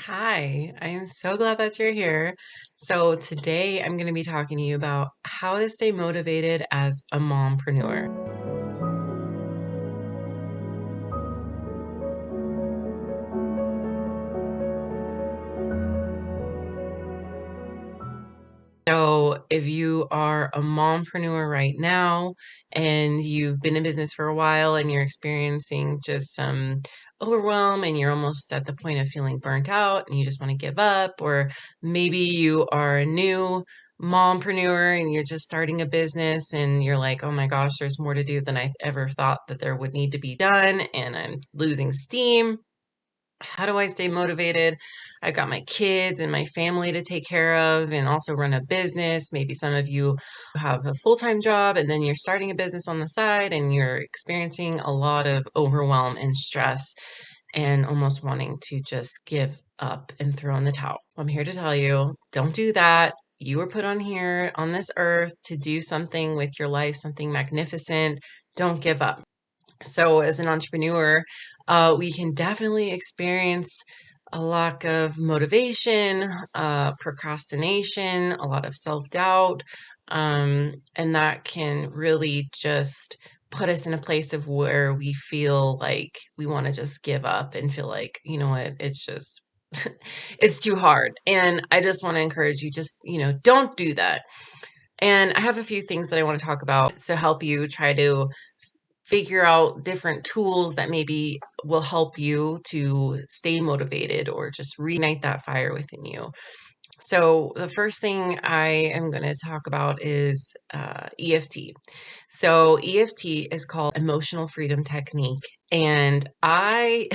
Hi, I am so glad that you're here. So, today I'm going to be talking to you about how to stay motivated as a mompreneur. So, if you are a mompreneur right now and you've been in business for a while and you're experiencing just some overwhelm and you're almost at the point of feeling burnt out and you just want to give up, or maybe you are a new mompreneur and you're just starting a business and you're like, oh my gosh, there's more to do than I ever thought that there would need to be done, and I'm losing steam. How do I stay motivated? I've got my kids and my family to take care of and also run a business. Maybe some of you have a full-time job and then you're starting a business on the side and you're experiencing a lot of overwhelm and stress and almost wanting to just give up and throw in the towel. I'm here to tell you, don't do that. You were put on here on this earth to do something with your life, something magnificent. Don't give up. So, as an entrepreneur, we can definitely experience a lack of motivation, procrastination, a lot of self doubt, and that can really just put us in a place of where we feel like we want to just give up and feel like, you know what, it's just. It's too hard. And I just want to encourage you, just, don't do that. And I have a few things that I want to talk about to help you try to figure out different tools that maybe will help you to stay motivated or just reignite that fire within you. So, the first thing I am going to talk about is EFT. So, EFT is called Emotional Freedom Technique. And I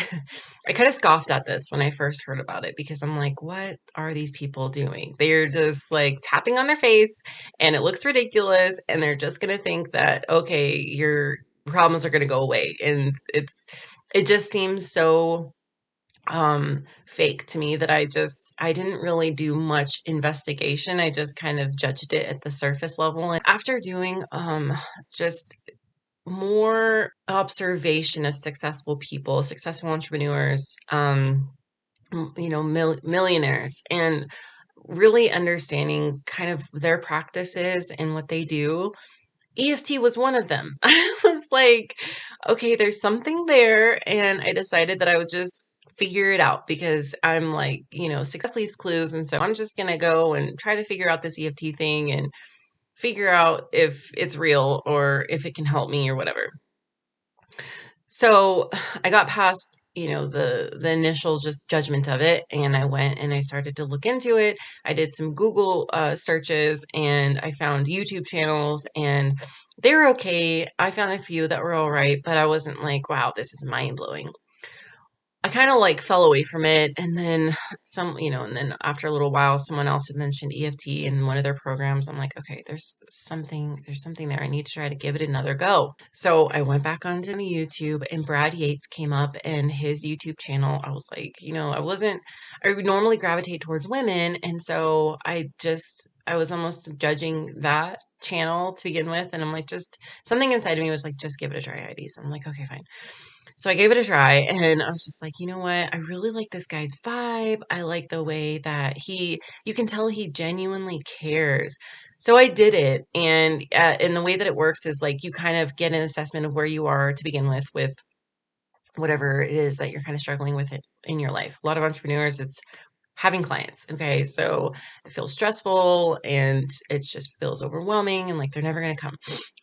I kind of scoffed at this when I first heard about it because I'm like, what are these people doing? They're just like tapping on their face and it looks ridiculous, and they're just going to think that okay, your problems are going to go away. And it just seems so fake to me that I didn't really do much investigation. I just kind of judged it at the surface level. And after doing just more observation of successful people, successful entrepreneurs, millionaires, and really understanding kind of their practices and what they do, EFT was one of them. I was like, okay, there's something there. And I decided that I would just figure it out because I'm like, success leaves clues. And so I'm just going to go and try to figure out this EFT thing and figure out if it's real or if it can help me or whatever. So I got past, the initial just judgment of it, and I went and I started to look into it. I did some Google searches and I found YouTube channels, and they were okay. I found a few that were all right, but I wasn't like, wow, this is mind blowing. I kind of like fell away from it, and then and then after a little while, someone else had mentioned EFT in one of their programs. I'm like, okay, there's something there. I need to try to give it another go. So I went back onto the YouTube, and Brad Yates came up in his YouTube channel. I was like, I would normally gravitate towards women, and so I was almost judging that channel to begin with, and I'm like, just something inside of me was like, just give it a try, Heidi. So I'm like, okay, fine. So I gave it a try, and I was just like, you know what? I really like this guy's vibe. I like the way that you can tell he genuinely cares. So I did it. And the way that it works is like you kind of get an assessment of where you are to begin with whatever it is that you're kind of struggling with it in your life. A lot of entrepreneurs, it's having clients. Okay. So it feels stressful and it just feels overwhelming and like they're never going to come.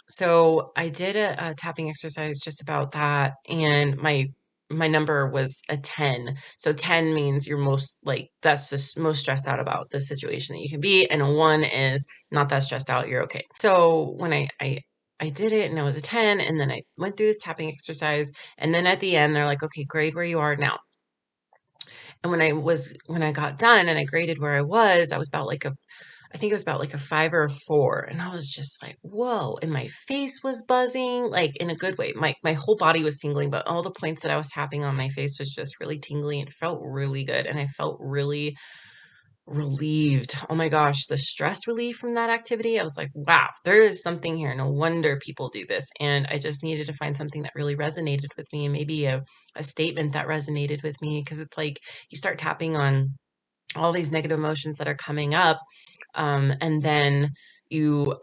So I did a tapping exercise just about that. And my number was a 10. So 10 means you're most like, that's just most stressed out about the situation that you can be. And a 1 is not that stressed out. You're okay. So when I did it and I was a 10, and then I went through this tapping exercise. And then at the end, they're like, okay, grade where you are now. And when I got done and I graded where I was about like I think it was about like a 5 or a 4. And I was just like, whoa. And my face was buzzing, like in a good way. My whole body was tingling, but all the points that I was tapping on my face was just really tingly. It felt really good. And I felt really relieved. Oh my gosh, the stress relief from that activity. I was like, wow, there is something here. No wonder people do this. And I just needed to find something that really resonated with me, and maybe a statement that resonated with me, because it's like you start tapping on all these negative emotions that are coming up. And then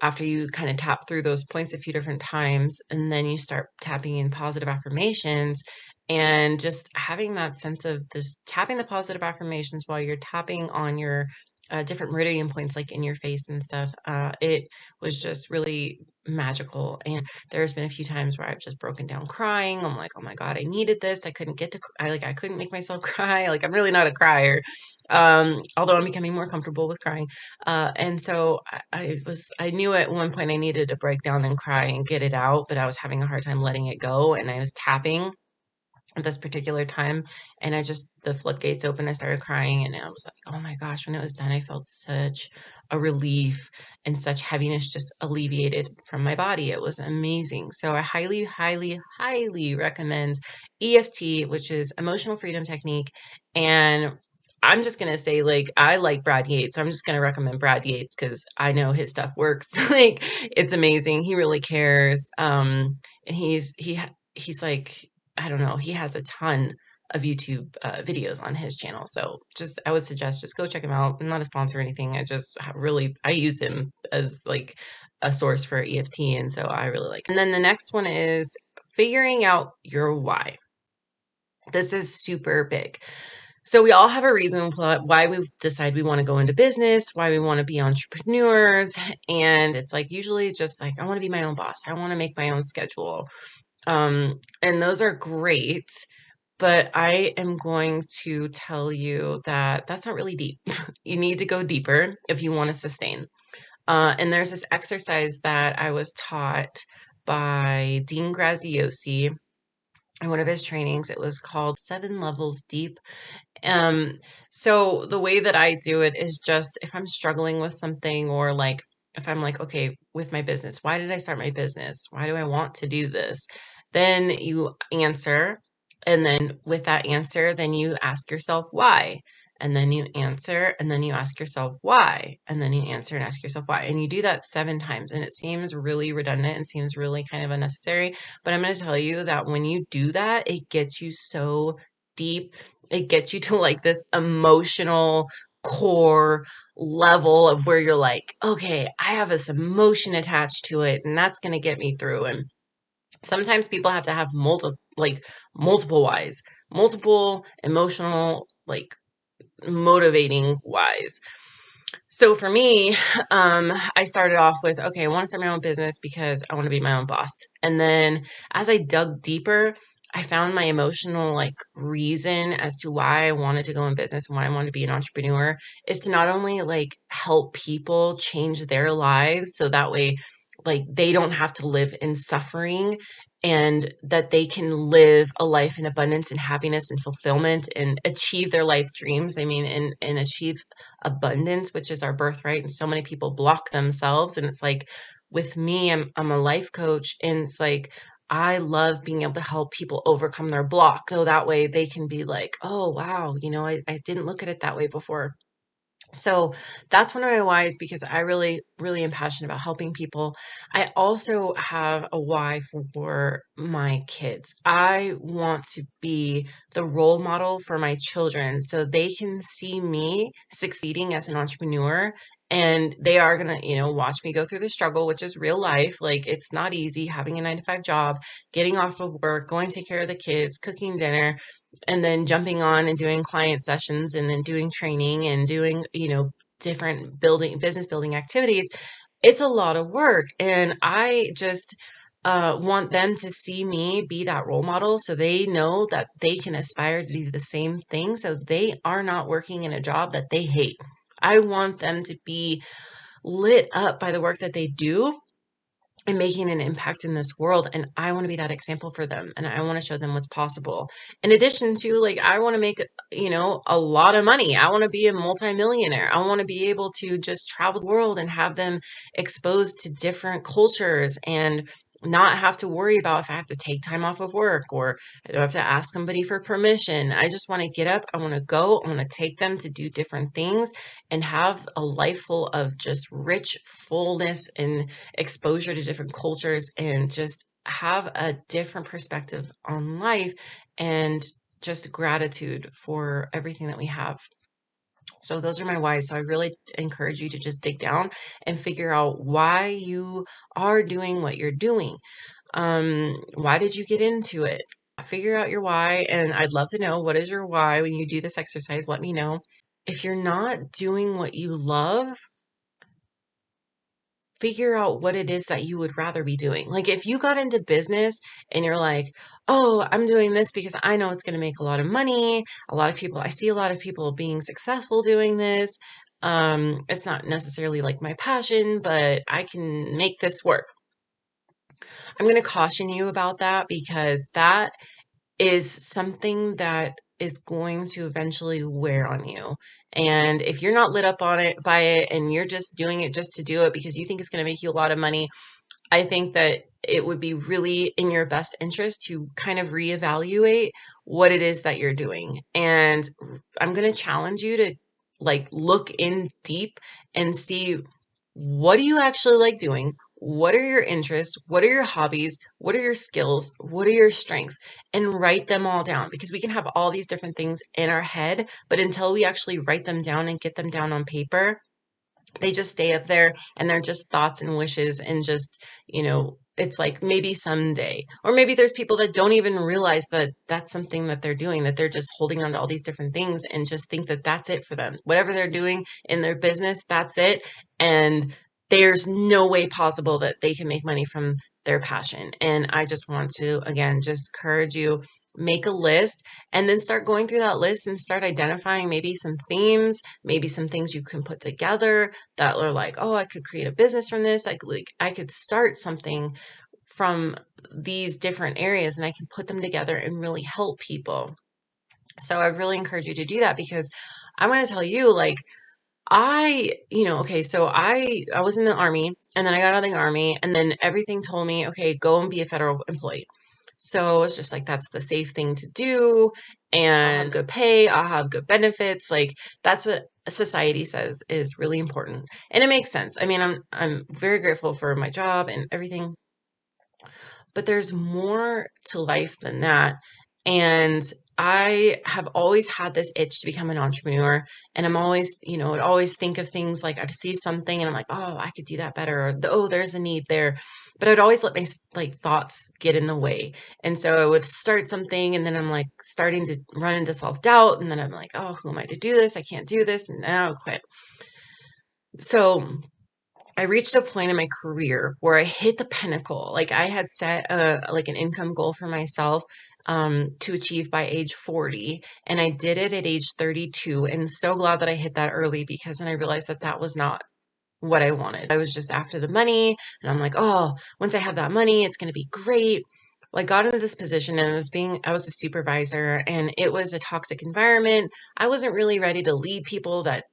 after you kind of tap through those points a few different times, and then you start tapping in positive affirmations, and just having that sense of this tapping the positive affirmations while you're tapping on your different meridian points, like in your face and stuff. It was just really magical. And there's been a few times where I've just broken down crying. I'm like, oh my God, I needed this. I couldn't get to, I couldn't make myself cry. Like, I'm really not a crier. Although I'm becoming more comfortable with crying. And so I knew at one point I needed to break down and cry and get it out, but I was having a hard time letting it go. And I was tapping at this particular time, and the floodgates opened. I started crying, and I was like, oh my gosh, when it was done, I felt such a relief, and such heaviness just alleviated from my body. It was amazing. So I highly, highly, highly recommend EFT, which is emotional freedom technique. And I'm just going to say, like, I like Brad Yates. I'm just going to recommend Brad Yates because I know his stuff works. Like, it's amazing. He really cares. And he's like, I don't know, he has a ton of YouTube videos on his channel. So I would suggest just go check him out. I'm not a sponsor or anything. I use him as like a source for EFT. And so I really like it. And then the next one is figuring out your why. This is super big. So we all have a reason why we decide we want to go into business, why we want to be entrepreneurs. And it's like, usually just like, I want to be my own boss. I want to make my own schedule. And those are great, but I am going to tell you that that's not really deep. You need to go deeper if you want to sustain. And there's this exercise that I was taught by Dean Graziosi in one of his trainings. It was called 7 Levels Deep. Um, so the way that I do it is just if I'm struggling with something, or like if I'm like, okay, with my business, why did I start my business? Why do I want to do this? Then you answer, and then with that answer, then you ask yourself why. And then you answer, and then you ask yourself why. And then you answer and ask yourself why. And you do that 7 times. And it seems really redundant and seems really kind of unnecessary. But I'm going to tell you that when you do that, it gets you so deep. It gets you to like this emotional core level of where you're like, okay, I have this emotion attached to it, and that's going to get me through. And sometimes people have to have multiple whys, multiple emotional, like motivating whys. So for me, I started off with, okay, I want to start my own business because I want to be my own boss. And then as I dug deeper, I found my emotional like reason as to why I wanted to go in business and why I wanted to be an entrepreneur is to not only like help people change their lives so that way like they don't have to live in suffering, and that they can live a life in abundance and happiness and fulfillment and achieve their life dreams. I mean, and achieve abundance, which is our birthright. And so many people block themselves. And it's like with me, I'm a life coach, and it's like I love being able to help people overcome their block. So that way they can be like, oh wow, I didn't look at it that way before. So that's one of my whys, because I really, really am passionate about helping people. I also have a why for my kids. I want to be the role model for my children so they can see me succeeding as an entrepreneur, and they are going to, watch me go through the struggle, which is real life. Like, it's not easy having a 9 to 5 job, getting off of work, going to take care of the kids, cooking dinner, and then jumping on and doing client sessions, and then doing training and doing, different business building activities. It's a lot of work. And I just want them to see me be that role model so they know that they can aspire to do the same thing. So they are not working in a job that they hate. I want them to be lit up by the work that they do and making an impact in this world. And I want to be that example for them. And I want to show them what's possible. In addition to, like, I want to make, a lot of money. I want to be a multimillionaire. I want to be able to just travel the world and have them exposed to different cultures and not have to worry about if I have to take time off of work or I don't have to ask somebody for permission. I just want to get up. I want to go. I want to take them to do different things and have a life full of just rich fullness and exposure to different cultures and just have a different perspective on life and just gratitude for everything that we have. So those are my whys. So I really encourage you to just dig down and figure out why you are doing what you're doing. Why did you get into it? Figure out your why, and I'd love to know, what is your why when you do this exercise? Let me know. If you're not doing what you love, figure out what it is that you would rather be doing. Like if you got into business and you're like, oh, I'm doing this because I know it's going to make a lot of money. A lot of people, I see a lot of people being successful doing this. It's not necessarily like my passion, but I can make this work. I'm going to caution you about that because that is something that is going to eventually wear on you. And if you're not lit up on it by it and you're just doing it just to do it because you think it's going to make you a lot of money, I think that it would be really in your best interest to kind of reevaluate what it is that you're doing. And I'm going to challenge you to like look in deep and see, what do you actually like doing? What are your interests? What are your hobbies? What are your skills? What are your strengths? And write them all down, because we can have all these different things in our head, but until we actually write them down and get them down on paper, they just stay up there and they're just thoughts and wishes and just, it's like maybe someday. Or maybe there's people that don't even realize that that's something that they're doing, that they're just holding on to all these different things and just think that that's it for them. Whatever they're doing in their business, that's it. And there's no way possible that they can make money from their passion. And I just want to, again, just encourage you, make a list and then start going through that list and start identifying maybe some themes, maybe some things you can put together that are like, oh, I could create a business from this. I could start something from these different areas and I can put them together and really help people. So I really encourage you to do that, because I want to tell you, like, okay, so I was in the army and then I got out of the army and then everything told me, okay, go and be a federal employee. So it's just like, that's the safe thing to do. And I'll have good pay, I'll have good benefits. Like that's what society says is really important. And it makes sense. I mean, I'm very grateful for my job and everything, but there's more to life than that. And I have always had this itch to become an entrepreneur. And I'm always, I'd always think of things like I'd see something and I'm like, oh, I could do that better. Or, oh, there's a need there. But I'd always let my like thoughts get in the way. And so I would start something and then I'm like starting to run into self-doubt. And then I'm like, oh, who am I to do this? I can't do this. And now I quit. So I reached a point in my career where I hit the pinnacle. Like I had set like an income goal for myself to achieve by age 40, and I did it at age 32. And so glad that I hit that early, because then I realized that that was not what I wanted. I was just after the money, and I'm like, oh, once I have that money, it's going to be great. Well, I got into this position and I was a supervisor, and it was a toxic environment. I wasn't really ready to lead people that,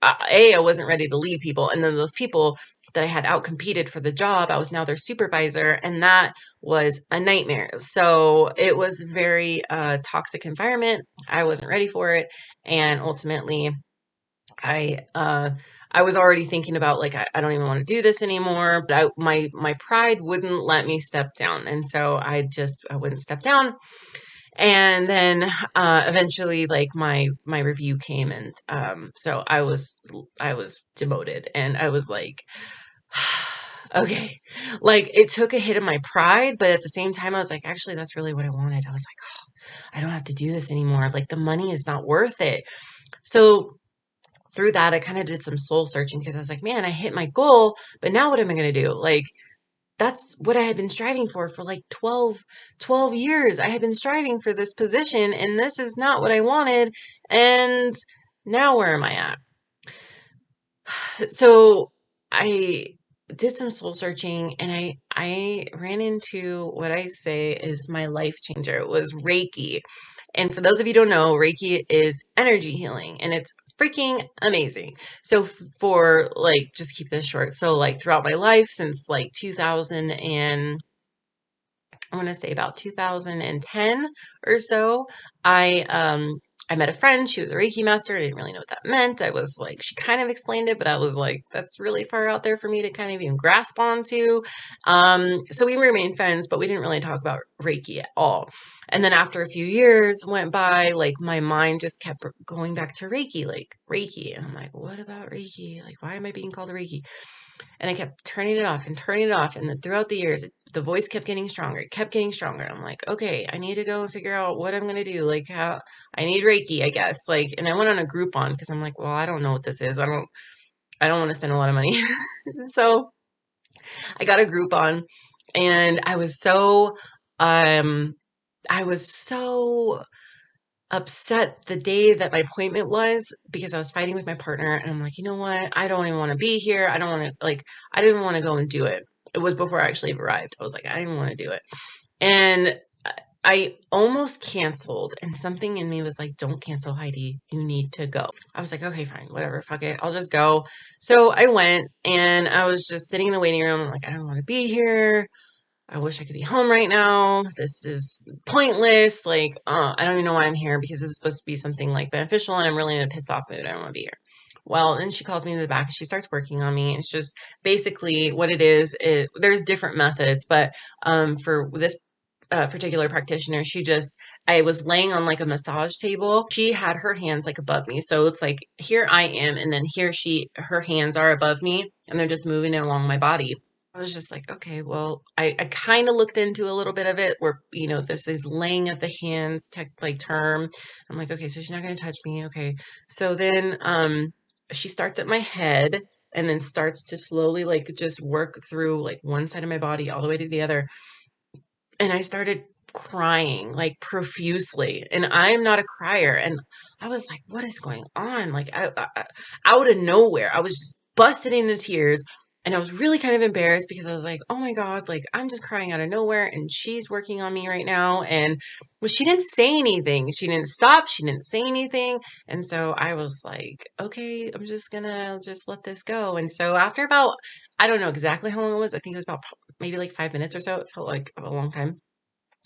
I wasn't ready to lead people. And then those people that I had outcompeted for the job, I was now their supervisor, and that was a nightmare. So it was very toxic environment. I wasn't ready for it. And ultimately, I was already thinking about like, I don't even want to do this anymore, but my pride wouldn't let me step down. And so I wouldn't step down. And then, eventually like my review came, and, so I was demoted, and I was like, okay, like it took a hit of my pride, but at the same time, I was like, actually, that's really what I wanted. I was like, oh, I don't have to do this anymore. Like the money is not worth it. So through that, I kind of did some soul searching, because I was like, man, I hit my goal, but now what am I going to do? Like, that's what I had been striving for like 12 years. I had been striving for this position, and this is not what I wanted. And now where am I at? So I did some soul searching, and I ran into what I say is my life changer. It was Reiki. And for those of you who don't know, Reiki is energy healing, and it's freaking amazing. So for like, just keep this short. So like throughout my life since like 2000 I want to say about 2010 or so, I met a friend. She was a Reiki master. I didn't really know what that meant. I was like, she kind of explained it, but I was like, that's really far out there for me to kind of even grasp onto. So we remained friends, but we didn't really talk about Reiki at all. And then after a few years went by, like my mind just kept going back to Reiki, like Reiki. And I'm like, what about Reiki? Like, why am I being called a Reiki? And I kept turning it off and turning it off. And then throughout the years, the voice kept getting stronger. It kept getting stronger. I'm like, okay, I need to go and figure out what I'm going to do. Like how I need Reiki, I guess. Like, and I went on a Groupon because I'm like, well, I don't know what this is. I don't want to spend a lot of money. So I got a Groupon and um, I was so upset the day that my appointment was because I was fighting with my partner and I'm like, you know what? I don't even want to be here. I don't want to I didn't want to go and do it. It was before I actually arrived. I was like, I didn't want to do it. And I almost canceled and something in me was like, don't cancel, Heidi. You need to go. I was like, okay, fine, whatever, fuck it. I'll just go. So I went and I was just sitting in the waiting room. I'm like, I don't want to be here. I wish I could be home right now. This is pointless. Like, I don't even know why I'm here because this is supposed to be something like beneficial and I'm really in a pissed off mood. I don't want to be here. Well, then she calls me in the back and she starts working on me. It's just basically what it is. There's different methods, but for this particular practitioner, I was laying on like a massage table. She had her hands like above me. So it's like here I am, and then her hands are above me, and they're just moving along my body. I was just like, okay, well, I kind of looked into a little bit of it where, this is laying of the hands term. I'm like, okay, so she's not going to touch me. Okay. So then, she starts at my head and then starts to slowly like just work through like one side of my body all the way to the other. And I started crying like profusely, and I'm not a crier. And I was like, what is going on? Like out of nowhere, I was just busted into tears. And I was really kind of embarrassed because I was like, oh my God, like I'm just crying out of nowhere and she's working on me right now. And well, she didn't say anything. She didn't stop. She didn't say anything. And so I was like, okay, I'm just gonna just let this go. And so after about, I don't know exactly how long it was. I think it was about maybe like 5 minutes or so. It felt like a long time.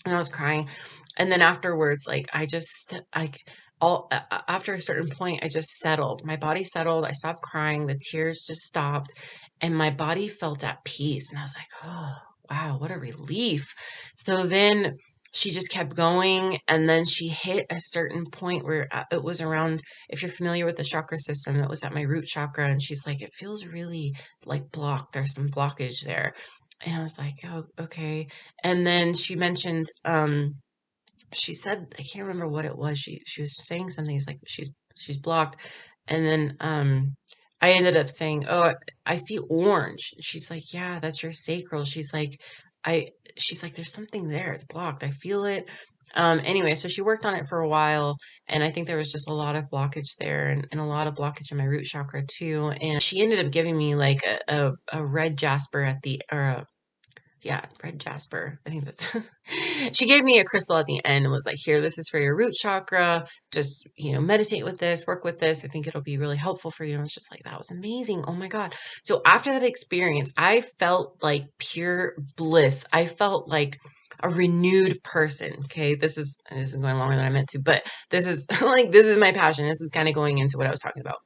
And I was crying. And then afterwards, like I just like after a certain point, I just settled. My body settled. I stopped crying. The tears just stopped, and my body felt at peace. And I was like, oh wow, what a relief. So then she just kept going, and then she hit a certain point where it was around. If you're familiar with the chakra system, it was at my root chakra, and she's like, it feels really like blocked. There's some blockage there. And I was like, oh, okay. And then she mentioned, she said, I can't remember what it was. She was saying something. It's like she's blocked. And then I ended up saying, oh, I see orange. She's like, yeah, that's your sacral. She's like, there's something there. It's blocked. I feel it. Anyway, so she worked on it for a while, and I think there was just a lot of blockage there, and a lot of blockage in my root chakra too. And she ended up giving me like a red jasper yeah, red jasper. I think that's she gave me a crystal at the end and was like, here, this is for your root chakra. Just, meditate with this, work with this. I think it'll be really helpful for you. And I was just like, that was amazing. Oh my God. So after that experience, I felt like pure bliss. I felt like a renewed person. Okay. This is going longer than I meant to, but this is this is my passion. This is kind of going into what I was talking about.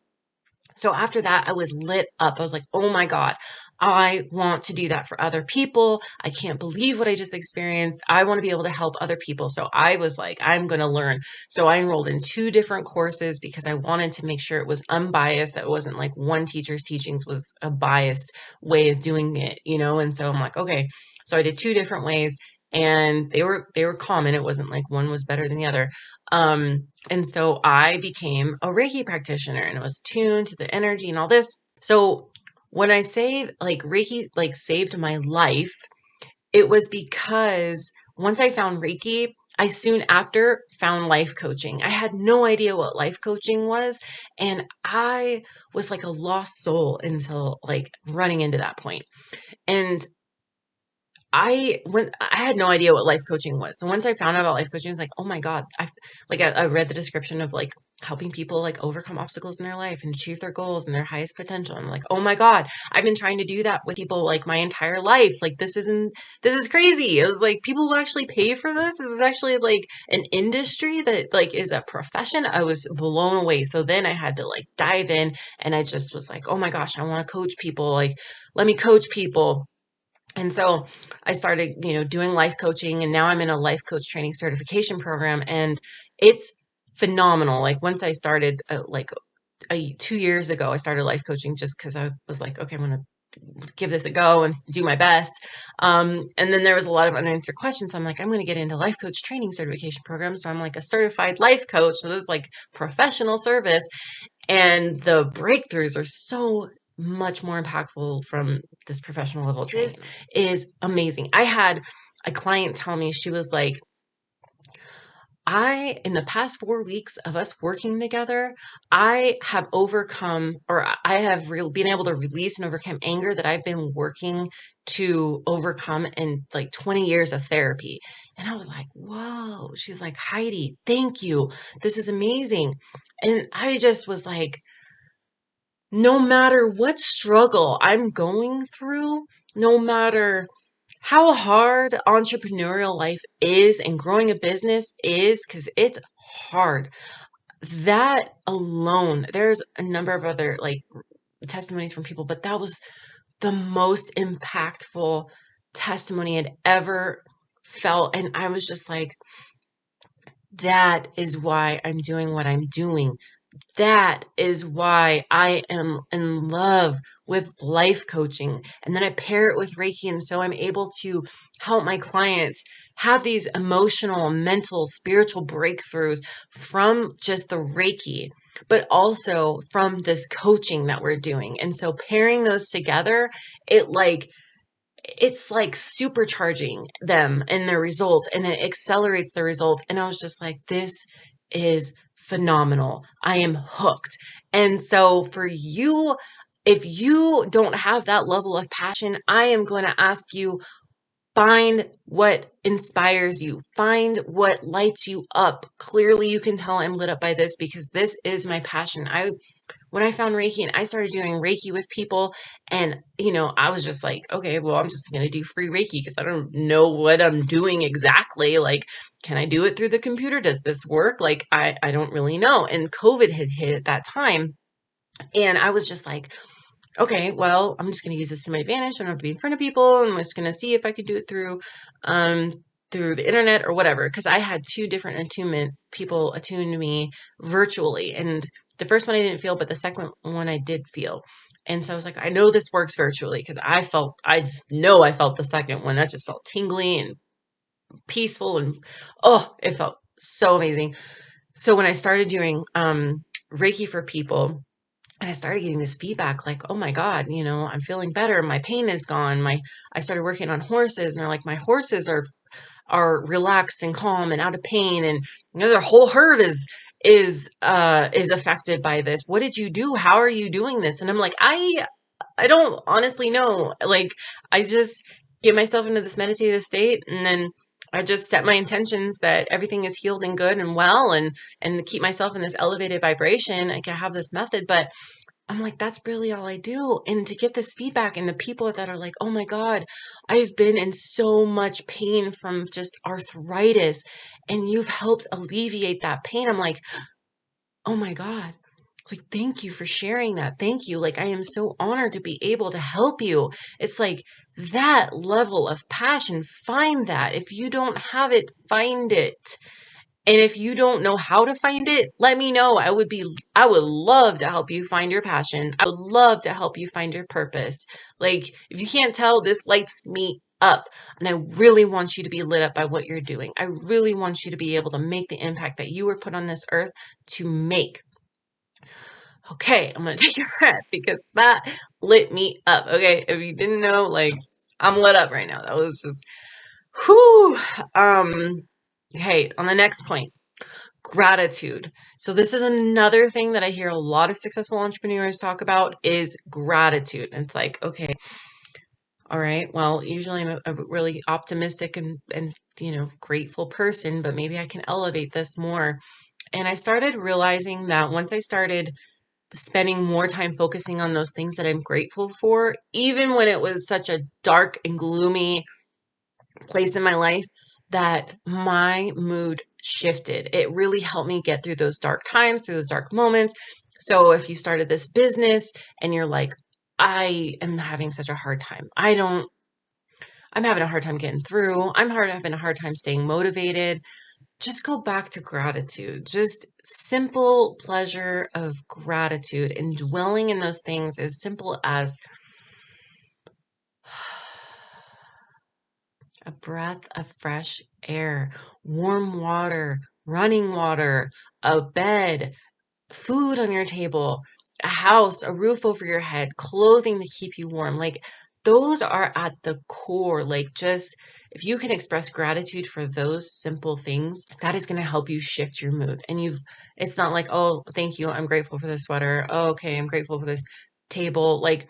So after that, I was lit up. I was like, oh my God, I want to do that for other people. I can't believe what I just experienced. I want to be able to help other people. So I was like, I'm going to learn. So I enrolled in 2 different courses because I wanted to make sure it was unbiased. That it wasn't like one teacher's teachings was a biased way of doing it, And so I'm like, okay. So I did 2 different ways, and they were common. It wasn't like one was better than the other. And so I became a Reiki practitioner, and I was tuned to the energy and all this. So when I say like Reiki like saved my life, it was because once I found Reiki, I soon after found life coaching. I had no idea what life coaching was, and I was like a lost soul until like running into that point. And when I had no idea what life coaching was. So once I found out about life coaching, I was like, oh my God. I read the description of like helping people like overcome obstacles in their life and achieve their goals and their highest potential. I'm like, oh my God, I've been trying to do that with people like my entire life. Like this is crazy. It was like people will actually pay for this. This is actually like an industry that like is a profession. I was blown away. So then I had to like dive in, and I just was like, oh my gosh, I want to coach people. Like, let me coach people. And so I started, doing life coaching, and now I'm in a life coach training certification program, and it's phenomenal. Like once I started, 2 years ago, I started life coaching just because I was like, okay, I'm going to give this a go and do my best. And then there was a lot of unanswered questions. So I'm like, I'm going to get into life coach training certification program. So I'm like a certified life coach. So this is like professional service. And the breakthroughs are so much more impactful from this professional level training. This is amazing. I had a client tell me, she was like, in the past 4 weeks of us working together, I have overcome, or I have been able to release and overcome anger that I've been working to overcome in like 20 years of therapy. And I was like, whoa. She's like, Heidi, thank you. This is amazing. And I just was like, no matter what struggle I'm going through, no matter how hard entrepreneurial life is and growing a business is, because it's hard. That alone, there's a number of other like testimonies from people, but that was the most impactful testimony I'd ever felt. And I was just like, that is why I'm doing what I'm doing. That is why I am in love with life coaching. And then I pair it with Reiki. And so I'm able to help my clients have these emotional, mental, spiritual breakthroughs from just the Reiki, but also from this coaching that we're doing. And so pairing those together, it's like supercharging them and their results, and it accelerates the results. And I was just like, this is phenomenal. I am hooked. And so for you, if you don't have that level of passion, I am going to ask you, find what inspires you. Find what lights you up. Clearly, you can tell I'm lit up by this because this is my passion. When I found Reiki and I started doing Reiki with people, and I was just like, okay, well, I'm just going to do free Reiki because I don't know what I'm doing exactly. Like, can I do it through the computer? Does this work? Like, I don't really know. And COVID had hit at that time. And I was just like, okay, well, I'm just going to use this to my advantage. I don't have to be in front of people. I'm just going to see if I could do it through the internet or whatever. Because I had 2 different attunements. People attuned me virtually. And the first one I didn't feel, but the second one I did feel. And so I was like, I know this works virtually because I know I felt the second one. That just felt tingly and peaceful. And it felt so amazing. So when I started doing Reiki for people, and I started getting this feedback like, oh my God, I'm feeling better. My pain is gone. I started working on horses, and they're like, my horses are relaxed and calm and out of pain. And their whole herd is affected by this. What did you do? How are you doing this? And I'm like, I don't honestly know. Like, I just get myself into this meditative state, and then I just set my intentions that everything is healed and good and well, and keep myself in this elevated vibration. I can have this method, but I'm like, that's really all I do. And to get this feedback, and the people that are like, oh my God, I've been in so much pain from just arthritis, and you've helped alleviate that pain. I'm like, oh my God. Like, thank you for sharing that. Thank you. Like, I am so honored to be able to help you. It's like that level of passion. Find that. If you don't have it, find it. And if you don't know how to find it, let me know. I would love to help you find your passion. I would love to help you find your purpose. Like, if you can't tell, this lights me up. And I really want you to be lit up by what you're doing. I really want you to be able to make the impact that you were put on this earth to make. Okay, I'm going to take a breath because that lit me up. Okay, if you didn't know, like, I'm lit up right now. That was just, whew. Okay, on the next point, gratitude. So this is another thing that I hear a lot of successful entrepreneurs talk about is gratitude. And it's like, okay, all right, well, usually I'm a really optimistic and grateful person, but maybe I can elevate this more. And I started realizing that once I started spending more time focusing on those things that I'm grateful for, even when it was such a dark and gloomy place in my life, that my mood shifted. It really helped me get through those dark times, through those dark moments. So if you started this business and you're like, I am having such a hard time. I'm having a hard time getting through. Having a hard time staying motivated. Just go back to gratitude. Just simple pleasure of gratitude and dwelling in those things as simple as a breath of fresh air, warm water, running water, a bed, food on your table, a house, a roof over your head, clothing to keep you warm. Like those are at the core. Like just if you can express gratitude for those simple things, that is going to help you shift your mood. And it's not like, oh, thank you. I'm grateful for this sweater. Oh, okay. I'm grateful for this table. Like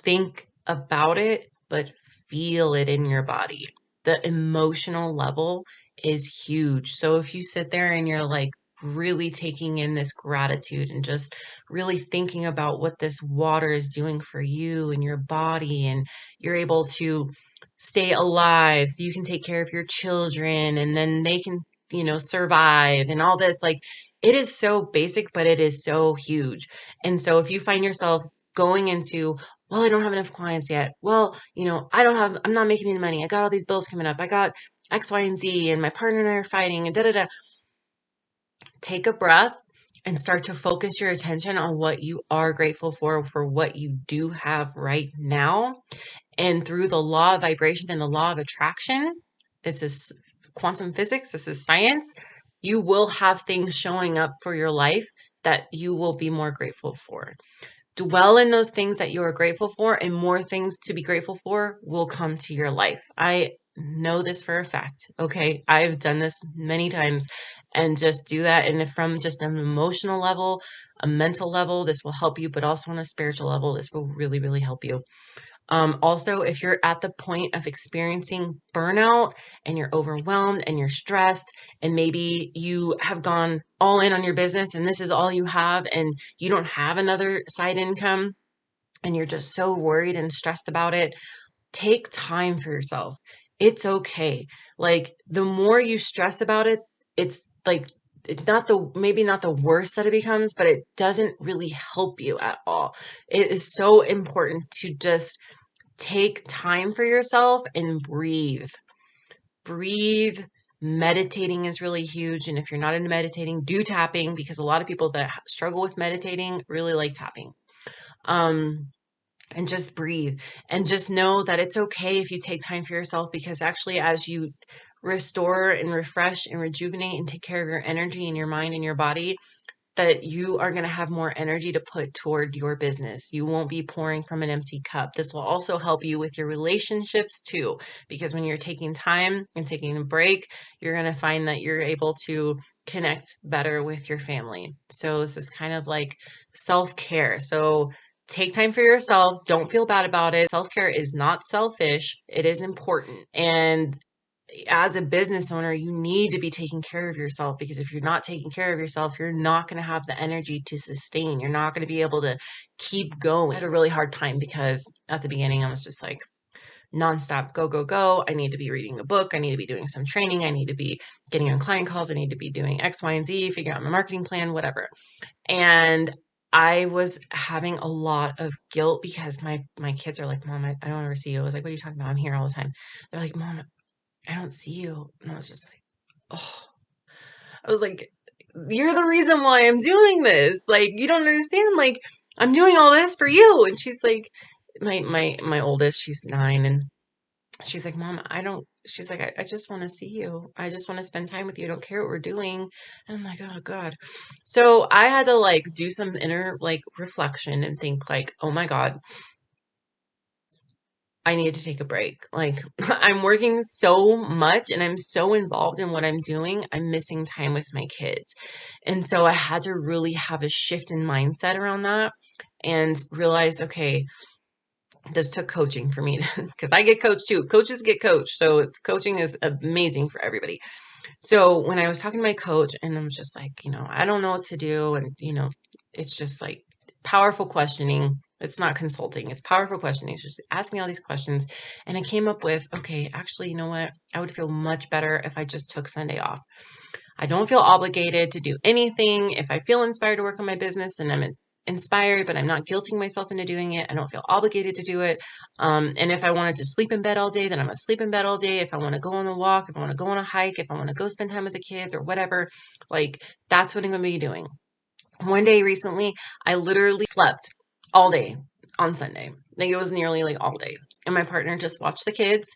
think about it, but feel it in your body. The emotional level is huge. So if you sit there and you're like really taking in this gratitude and just really thinking about what this water is doing for you and your body, and you're able to stay alive so you can take care of your children and then they can, survive and all this, like it is so basic, but it is so huge. And so if you find yourself going into, well, I don't have enough clients yet. Well, I'm not making any money. I got all these bills coming up. I got X, Y, and Z, and my partner and I are fighting, and da da da. Take a breath and start to focus your attention on what you are grateful for what you do have right now. And through the law of vibration and the law of attraction, this is quantum physics, this is science, you will have things showing up for your life that you will be more grateful for. Dwell in those things that you are grateful for, and more things to be grateful for will come to your life. I know this for a fact. Okay. I've done this many times, and just do that. And from just an emotional level, a mental level, this will help you, but also on a spiritual level, this will really, really help you. Also, if you're at the point of experiencing burnout and you're overwhelmed and you're stressed, and maybe you have gone all in on your business and this is all you have and you don't have another side income and you're just so worried and stressed about it, take time for yourself. It's okay. Like the more you stress about it, it's like, it's maybe not the worse that it becomes, but it doesn't really help you at all. It is so important to just take time for yourself and breathe. Breathe. Meditating is really huge. And if you're not into meditating, do tapping, because a lot of people that struggle with meditating really like tapping. And just breathe and just know that it's okay if you take time for yourself, because actually, as you restore and refresh and rejuvenate and take care of your energy and your mind and your body, that you are going to have more energy to put toward your business. You won't be pouring from an empty cup. This will also help you with your relationships too, because when you're taking time and taking a break, you're going to find that you're able to connect better with your family. So this is kind of like self-care. So take time for yourself. Don't feel bad about it. Self-care is not selfish. It is important. And as a business owner, you need to be taking care of yourself, because if you're not taking care of yourself, you're not going to have the energy to sustain. You're not going to be able to keep going. I had a really hard time because at the beginning, I was just like nonstop, go, go, go. I need to be reading a book. I need to be doing some training. I need to be getting on client calls. I need to be doing X, Y, and Z, figure out my marketing plan, whatever. And I was having a lot of guilt because my kids are like, Mom, I don't ever see you. I was like, what are you talking about? I'm here all the time. They're like, Mom, I don't see you. And I was just like, oh, I was like, you're the reason why I'm doing this. Like, you don't understand. Like, I'm doing all this for you. And she's like, my oldest, she's 9, and she's like, Mom, she's like, I just want to see you. I just want to spend time with you. I don't care what we're doing. And I'm like, oh God. So I had to like do some inner like reflection and think like, oh my God, I need to take a break. Like I'm working so much and I'm so involved in what I'm doing. I'm missing time with my kids. And so I had to really have a shift in mindset around that and realize, okay, this took coaching for me because I get coached too. Coaches get coached. So coaching is amazing for everybody. So when I was talking to my coach and I was just like, I don't know what to do. And, it's just like powerful questioning. It's not consulting, it's powerful questioning. It's just ask me all these questions. And I came up with, okay, actually, you know what? I would feel much better if I just took Sunday off. I don't feel obligated to do anything. If I feel inspired to work on my business, then I'm inspired, but I'm not guilting myself into doing it. I don't feel obligated to do it. And if I wanted to sleep in bed all day, then I'm gonna sleep in bed all day. If I want to go on a walk, if I want to go on a hike, if I want to go spend time with the kids or whatever, like that's what I'm gonna be doing. One day recently, I literally slept all day on Sunday. Like it was nearly like all day. And my partner just watched the kids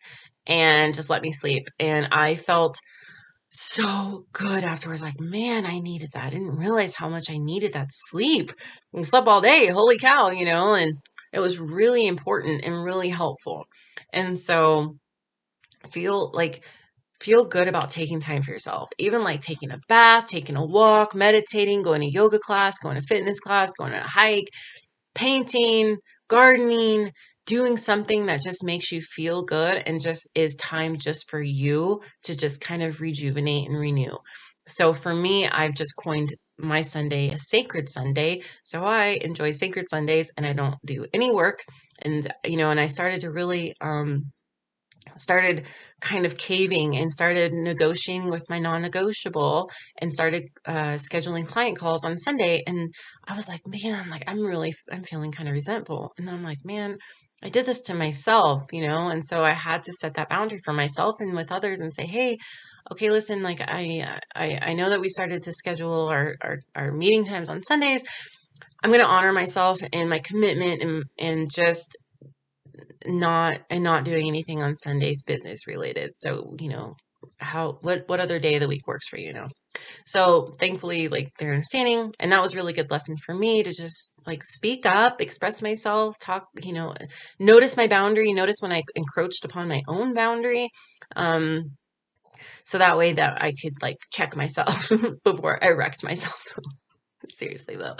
and just let me sleep. And I felt so good afterwards. Like, man, I needed that. I didn't realize how much I needed that sleep. I slept all day. Holy cow, and it was really important and really helpful. And so feel like feel good about taking time for yourself, even like taking a bath, taking a walk, meditating, going to yoga class, going to fitness class, going on a hike, painting, gardening, doing something that just makes you feel good and just is time just for you to just kind of rejuvenate and renew. So for me, I've just coined my Sunday a sacred Sunday. So I enjoy sacred Sundays and I don't do any work. And, and I started to really, started kind of caving and started negotiating with my non-negotiable and started scheduling client calls on Sunday. And I was like, man, like I'm feeling kind of resentful. And then I'm like, man, I did this to myself, and so I had to set that boundary for myself and with others and say, hey, okay, listen, like I know that we started to schedule our meeting times on Sundays. I'm going to honor myself and my commitment and just not doing anything on Sundays business related. So, what other day of the week works for you, So thankfully, like they're understanding. And that was a really good lesson for me to just like speak up, express myself, talk, notice my boundary, notice when I encroached upon my own boundary. So that way that I could like check myself before I wrecked myself. Seriously though,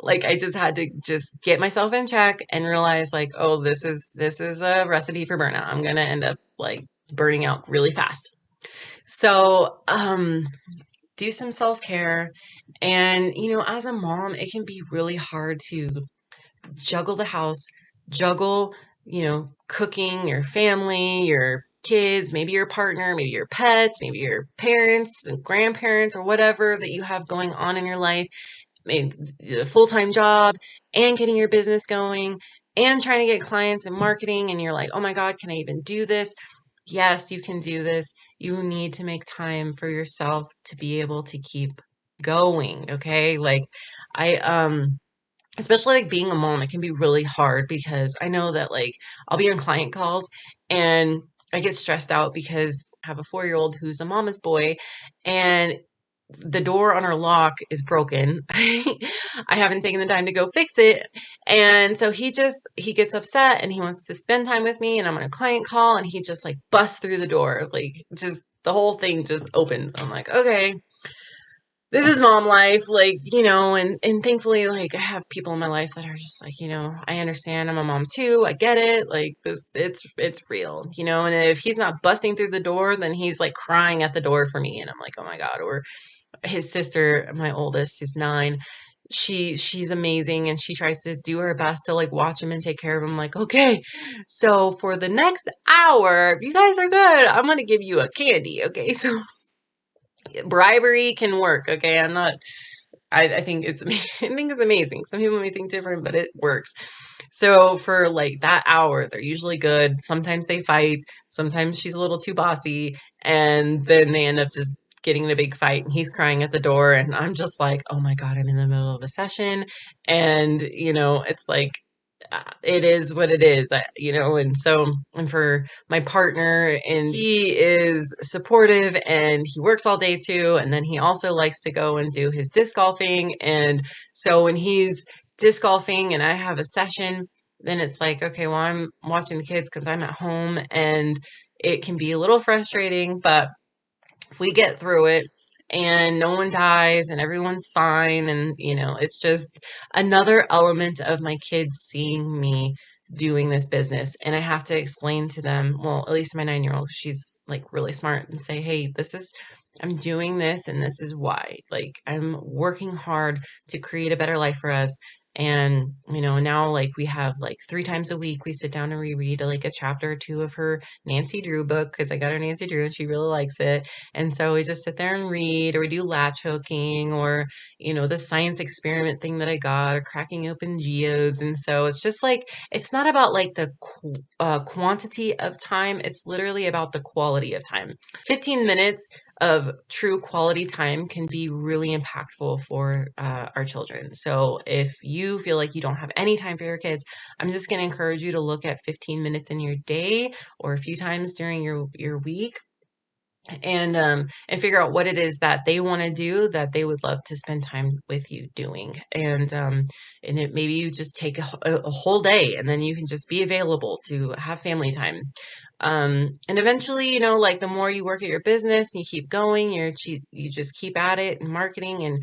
like I just had to just get myself in check and realize like, oh, this is a recipe for burnout. I'm gonna end up like burning out really fast. So do some self-care. And as a mom, it can be really hard to juggle the house, juggle, cooking, your family, your kids, maybe your partner, maybe your pets, maybe your parents and grandparents or whatever that you have going on in your life, maybe a full-time job and getting your business going and trying to get clients and marketing. And you're like, oh my God, can I even do this? Yes, you can do this. You need to make time for yourself to be able to keep going. Okay. Like especially like being a mom, it can be really hard because I know that like I'll be on client calls and I get stressed out because I have a 4-year-old who's a mama's boy and the door on our lock is broken. I haven't taken the time to go fix it. And so he gets upset and he wants to spend time with me and I'm on a client call and he just like busts through the door. Like just the whole thing just opens. I'm like, okay, this is mom life, like, and thankfully, like, I have people in my life that are just like, I understand I'm a mom too. I get it. Like this, it's real, and if he's not busting through the door, then he's like crying at the door for me. And I'm like, oh my God. Or his sister, my oldest, who's 9, she's amazing and she tries to do her best to like watch him and take care of him. I'm like, okay, so for the next hour, if you guys are good, I'm gonna give you a candy. Okay, so bribery can work. Okay, I'm not. I think it's I think it's amazing. Some people may think different, but it works. So for like that hour, they're usually good. Sometimes they fight. Sometimes she's a little too bossy, and then they end up just getting in a big fight. And he's crying at the door, and I'm just like, oh my God, I'm in the middle of a session, and it's like it is what it is, and so, and for my partner, and he is supportive and he works all day too. And then he also likes to go and do his disc golfing. And so when he's disc golfing and I have a session, then it's like, okay, well, I'm watching the kids because I'm at home and it can be a little frustrating, but if we get through it and no one dies and everyone's fine and it's just another element of my kids seeing me doing this business. And I have to explain to them, well, at least my 9-year-old, she's like really smart, and say, hey, this is I'm doing this and this is why. Like, I'm working hard to create a better life for us. And, now like we have like 3 times a week, we sit down and reread like a chapter or two of her Nancy Drew book because I got her Nancy Drew and she really likes it. And so we just sit there and read, or we do latch hooking, or, the science experiment thing that I got, or cracking open geodes. And so it's just like, it's not about like the quantity of time, it's literally about the quality of time. 15 minutes of true quality time can be really impactful for our children. So if you feel like you don't have any time for your kids, I'm just going to encourage you to look at 15 minutes in your day or a few times during your week, and figure out what it is that they want to do, that they would love to spend time with you doing. And maybe you just take a whole day, and then you can just be available to have family time. And eventually, like the more you work at your business and you keep going, you just keep at it in marketing, and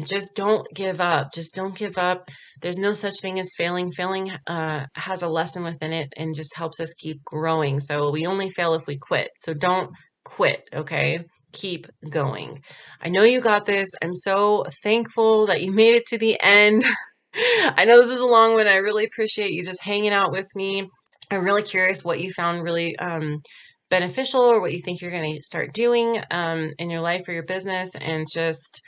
just don't give up. Just don't give up. There's no such thing as failing. Failing has a lesson within it and just helps us keep growing. So we only fail if we quit. So don't quit, okay? Keep going. I know you got this. I'm so thankful that you made it to the end. I know this was a long one. I really appreciate you just hanging out with me. I'm really curious what you found really beneficial, or what you think you're going to start doing in your life or your business, and just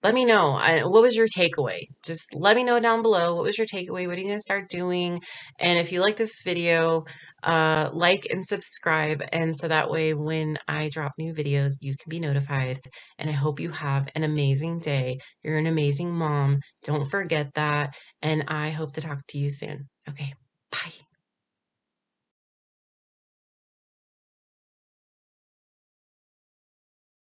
let me know. What was your takeaway? Just let me know down below. What was your takeaway? What are you going to start doing? And if you like this video, like and subscribe. And so that way, when I drop new videos, you can be notified. And I hope you have an amazing day. You're an amazing mom. Don't forget that. And I hope to talk to you soon. Okay. Bye.